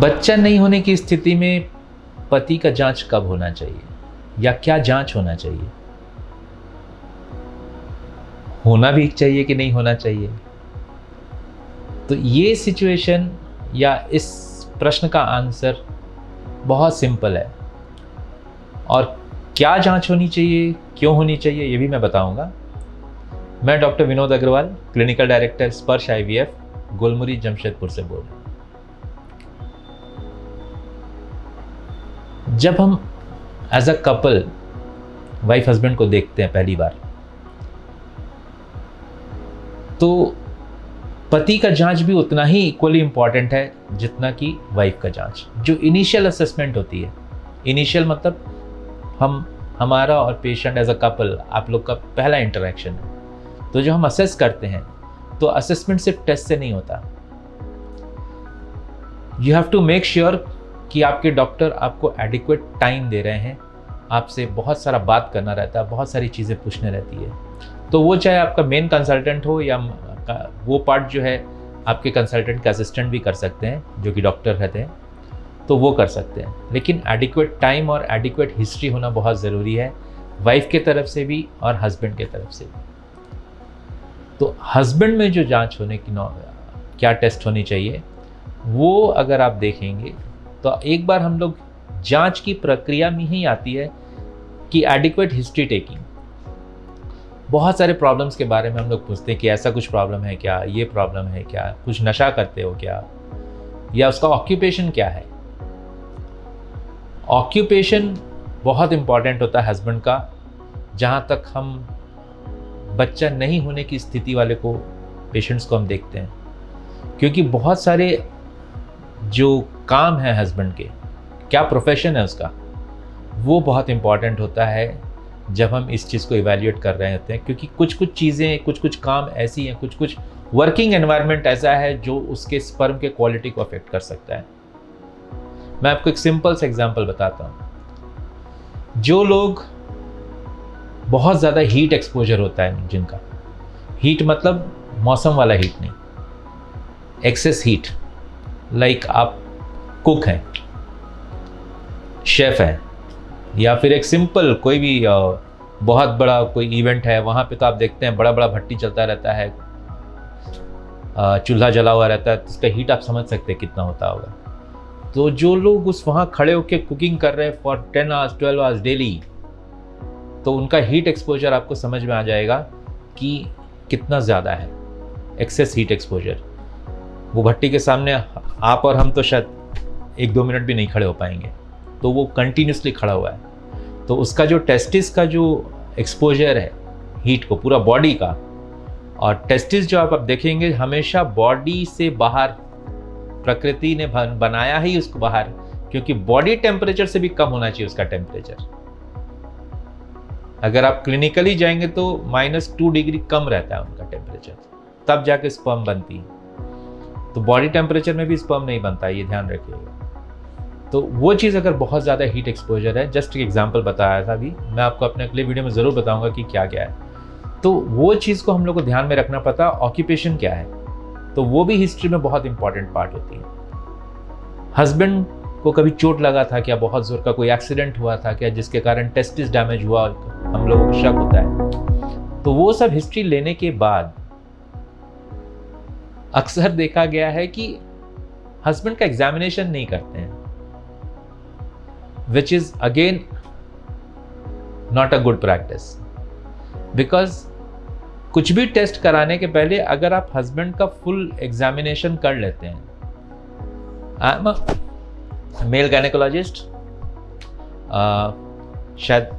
बच्चा नहीं होने की स्थिति में पति का जांच कब होना चाहिए या क्या जांच होना चाहिए? होना भी चाहिए कि नहीं होना चाहिए? तो ये सिचुएशन या इस प्रश्न का आंसर बहुत सिंपल है, और क्या जांच होनी चाहिए, क्यों होनी चाहिए, ये भी मैं बताऊंगा। मैं doctor Vinod Agarwal, clinical director Sparsh IVF, Golmuri, Jamshedpur से बोल रहा हूं। जब हम as a couple wife husband को देखते हैं पहली बार, तो पति का जांच भी उतना ही इक्वली इंपॉर्टेंट है जितना कि वाइफ का जांच। जो इनिशियल असेसमेंट होती है, इनिशियल मतलब हमारा और पेशेंट एज अ कपल, आप लोग का पहला इंटरेक्शन है, तो जो हम असेस करते हैं, तो असेसमेंट सिर्फ टेस्ट से नहीं होता। You have to make sure कि आपके डॉक्टर आपको एडिक्वेट टाइम दे रहे हैं, आपसे बहुत सारा बात करना रहता है, बहुत सारी चीज़ें पूछने रहती है। तो वो चाहे आपका मेन कंसल्टेंट हो या वो पार्ट जो है आपके कंसल्टेंट का असिस्टेंट भी कर सकते हैं, जो कि डॉक्टर रहते हैं, तो वो कर सकते हैं। लेकिन एडिक्वेट टाइम और एडिक्वेट हिस्ट्री होना बहुत ज़रूरी है, वाइफ के तरफ से भी और हस्बैंड के तरफ से भी। तो हस्बैंड में जो जांच होने की क्या टेस्ट होनी चाहिए, वो अगर आप देखेंगे तो एक बार हम लोग जांच की प्रक्रिया में ही आती है कि एडिक्वेट हिस्ट्री टेकिंग। बहुत सारे प्रॉब्लम्स के बारे में हम लोग पूछते हैं कि ऐसा कुछ प्रॉब्लम है क्या, ये प्रॉब्लम है क्या, कुछ नशा करते हो क्या, या उसका ऑक्यूपेशन क्या है। ऑक्यूपेशन बहुत इंपॉर्टेंट होता है हस्बैंड का, जहाँ तक हम बच्चा नहीं होने की स्थिति वाले को, पेशेंट्स को हम देखते हैं, क्योंकि बहुत सारे जो काम है हस्बैंड के, क्या प्रोफेशन है उसका, वो बहुत इंपॉर्टेंट होता है जब हम इस चीज़ को इवैल्यूएट कर रहे होते हैं। क्योंकि कुछ चीज़ें, कुछ काम ऐसी हैं, कुछ वर्किंग एनवायरनमेंट ऐसा है जो उसके स्पर्म के क्वालिटी को अफेक्ट कर सकता है। मैं आपको एक सिंपल सा एग्जांपल बताता हूँ। जो लोग बहुत ज़्यादा हीट एक्सपोजर होता है जिनका, हीट मतलब मौसम वाला हीट नहीं, एक्सेस हीट, लाइक आप कुक हैं, शेफ हैं, या फिर एक सिंपल कोई भी बहुत बड़ा कोई इवेंट है, वहाँ पे तो आप देखते हैं बड़ा बड़ा भट्टी चलता रहता है, चूल्हा जला हुआ रहता है, तो उसका हीट आप समझ सकते हैं कितना होता होगा। तो जो लोग उस वहाँ खड़े होकर कुकिंग कर रहे हैं फॉर 10 आवर्स 12 आवर्स डेली, तो उनका हीट एक्सपोजर आपको समझ में आ जाएगा कि कितना ज़्यादा है एक्सेस हीट एक्सपोजर। वो भट्टी के सामने आप और हम तो शायद 1-2 मिनट भी नहीं खड़े हो पाएंगे, तो वो कंटिन्यूसली खड़ा हुआ है। तो उसका जो टेस्टिस का जो एक्सपोजर है हीट को, पूरा बॉडी का, और टेस्टिस जो आप देखेंगे हमेशा बॉडी से बाहर, प्रकृति ने बनाया ही उसको बाहर, क्योंकि बॉडी टेम्परेचर से भी कम होना चाहिए उसका टेम्परेचर। अगर आप क्लिनिकली जाएंगे तो -2 डिग्री कम रहता है उनका टेम्परेचर, तब जाके स्पर्म बनती है। तो बॉडी टेम्परेचर में भी स्पर्म नहीं बनता, ये ध्यान रखिएगा। तो वो चीज़ अगर बहुत ज़्यादा हीट एक्सपोजर है, जस्ट एक एग्जांपल बताया था अभी, मैं आपको अपने अगले वीडियो में ज़रूर बताऊंगा कि क्या क्या है, तो वो चीज़ को हम लोग को ध्यान में रखना पड़ता। ऑक्यूपेशन क्या है, तो वो भी हिस्ट्री में बहुत इंपॉर्टेंट पार्ट होती है। हस्बैंड को कभी चोट लगा था क्या, बहुत जोर का कोई एक्सीडेंट हुआ था क्या, जिसके कारण टेस्टिस डैमेज हुआ, हम लोगों को शक होता है। तो वो सब हिस्ट्री लेने के बाद अक्सर देखा गया है कि हस्बैंड का एग्जामिनेशन नहीं करते हैं, which is again not a good practice, because कुछ भी टेस्ट कराने के पहले अगर आप हस्बैंड का फुल एग्जामिनेशन कर लेते हैं, आई एम मेल गायनेकोलॉजिस्ट, शायद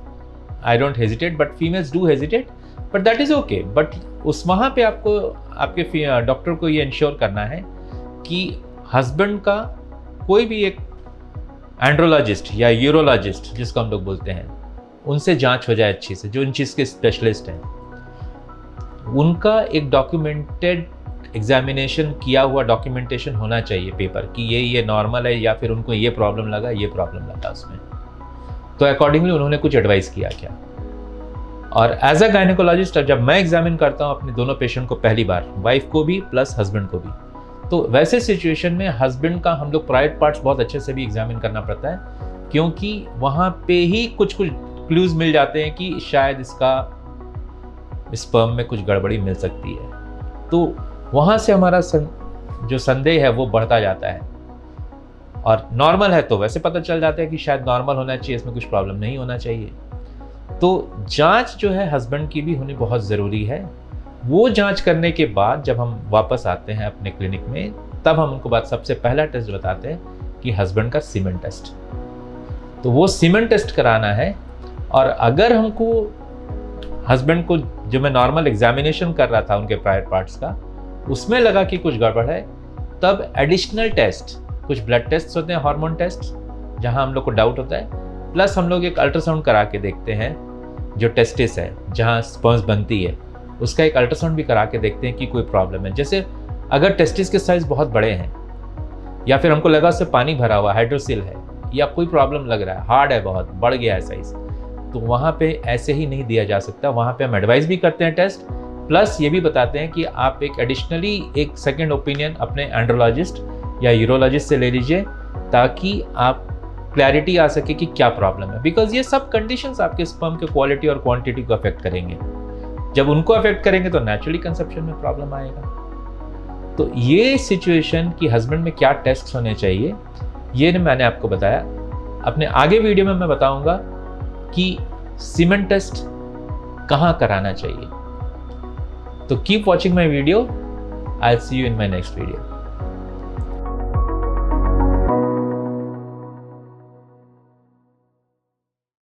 I don't hesitate but females do hesitate, but that is okay. But उस वहाँ पे आपको आपके डॉक्टर को ये इंश्योर करना है कि हस्बैंड का कोई भी एक एंड्रोलॉजिस्ट या यूरोलॉजिस्ट जिसको हम लोग बोलते हैं, उनसे जांच हो जाए अच्छी से, जो इन चीज़ के स्पेशलिस्ट हैं। उनका एक डॉक्यूमेंटेड एग्जामिनेशन किया हुआ डॉक्यूमेंटेशन होना चाहिए पेपर कि ये नॉर्मल है, या फिर उनको ये प्रॉब्लम लगा उसमें, तो अकॉर्डिंगली उन्होंने कुछ एडवाइस किया क्या। और एज अ गायनेकोलॉजिस्ट जब मैं एग्जामिन करता हूँ अपने दोनों पेशेंट को पहली बार, वाइफ को भी प्लस हस्बैंड को भी, तो वैसे सिचुएशन में हस्बैंड का हम लोग प्राइवेट पार्ट्स बहुत अच्छे से भी एग्जामिन करना पड़ता है, क्योंकि वहाँ पे ही कुछ कुछ क्लूज मिल जाते हैं कि शायद इसका स्पर्म में कुछ गड़बड़ी मिल सकती है। तो वहाँ से हमारा जो संदेह है वो बढ़ता जाता है, और नॉर्मल है तो वैसे पता चल जाता है कि शायद नॉर्मल होना चाहिए, इसमें कुछ प्रॉब्लम नहीं होना चाहिए। तो जांच जो है हस्बैंड की भी होनी बहुत ज़रूरी है। वो जांच करने के बाद जब हम वापस आते हैं अपने क्लिनिक में, तब हम उनको सबसे पहला टेस्ट बताते हैं कि हस्बैंड का सीमेन टेस्ट। तो वो सीमेन टेस्ट कराना है, और अगर हमको हस्बैंड को, जो मैं नॉर्मल एग्जामिनेशन कर रहा था उनके प्राइवेट पार्ट्स का, उसमें लगा कि कुछ गड़बड़ है, तब एडिशनल टेस्ट, कुछ ब्लड टेस्ट होते हैं, हार्मोन टेस्ट, जहां हम लोग को डाउट होता है, प्लस हम लोग एक अल्ट्रासाउंड करा के देखते हैं, जो टेस्टिस है जहां स्पर्म्स बनती है, उसका एक अल्ट्रासाउंड भी करा के देखते हैं कि कोई प्रॉब्लम है। जैसे अगर टेस्टिस के साइज बहुत बड़े हैं, या फिर हमको लगा उससे पानी भरा हुआ, हाइड्रोसिल है, या कोई प्रॉब्लम लग रहा है, हार्ड है, बहुत बढ़ गया है साइज, तो वहाँ पे ऐसे ही नहीं दिया जा सकता। वहाँ पे हम एडवाइस भी करते हैं टेस्ट, प्लस ये भी बताते हैं कि आप एक एडिशनली एक सेकेंड ओपिनियन अपने एंड्रोलॉजिस्ट या यूरोलॉजिस्ट से ले लीजिए, ताकि आप क्लैरिटी आ सके कि क्या प्रॉब्लम है। बिकॉज ये सब कंडीशंस आपके स्पर्म के क्वालिटी और क्वांटिटी को अफेक्ट करेंगे। जब उनको अफेक्ट करेंगे तो नेचुरली कंसेप्शन में प्रॉब्लम आएगा। तो ये सिचुएशन कि हस्बैंड में क्या टेस्ट होने चाहिए, ये मैंने आपको बताया। अपने आगे वीडियो में मैं बताऊंगा कि सीमेन टेस्ट कहाँ कराना चाहिए। तो keep watching my video. I will see you in my next video.